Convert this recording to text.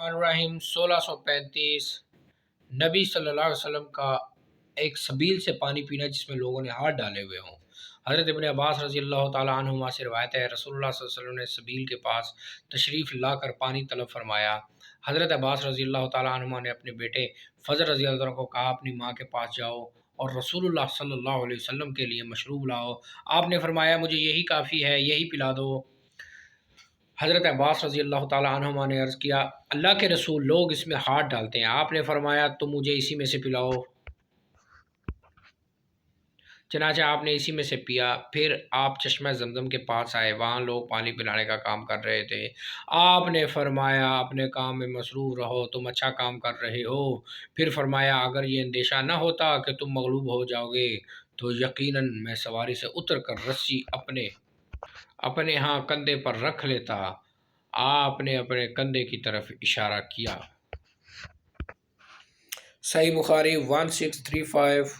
الرحیم 1635 نبی صلی اللہ علیہ وسلم کا ایک سبیل سے پانی پینا جس میں لوگوں نے ہاتھ ڈالے ہوئے ہوں۔ حضرت ابن عباس رضی اللہ تعالیٰ عنہما سے روایت ہے رسول اللہ صلی اللہ علیہ وسلم نے سبیل کے پاس تشریف لا کر پانی طلب فرمایا۔ حضرت عباس رضی اللہ تعالیٰ عنہما نے اپنے بیٹے فضل رضی اللہ عنہ کو کہا اپنی ماں کے پاس جاؤ اور رسول اللہ صلی اللہ علیہ وسلم کے لیے مشروب لاؤ۔ آپ نے فرمایا مجھے یہی کافی ہے، یہی پلا دو۔ حضرت عباس رضی اللہ تعالیٰ عنہما نے عرض کیا اللہ کے رسول لوگ اس میں ہاتھ ڈالتے ہیں، آپ نے فرمایا تم مجھے اسی میں سے پلاؤ۔ چنانچہ آپ نے اسی میں سے پیا۔ پھر آپ چشمہ زمزم کے پاس آئے، وہاں لوگ پانی پلانے کا کام کر رہے تھے۔ آپ نے فرمایا اپنے کام میں مصروف رہو، تم اچھا کام کر رہے ہو۔ پھر فرمایا اگر یہ اندیشہ نہ ہوتا کہ تم مغلوب ہو جاؤ گے تو یقیناً میں سواری سے اتر کر رسی اپنے ہاں کندھے پر رکھ لیتا۔ آپ نے اپنے کندھے کی طرف اشارہ کیا۔ صحیح بخاری 1635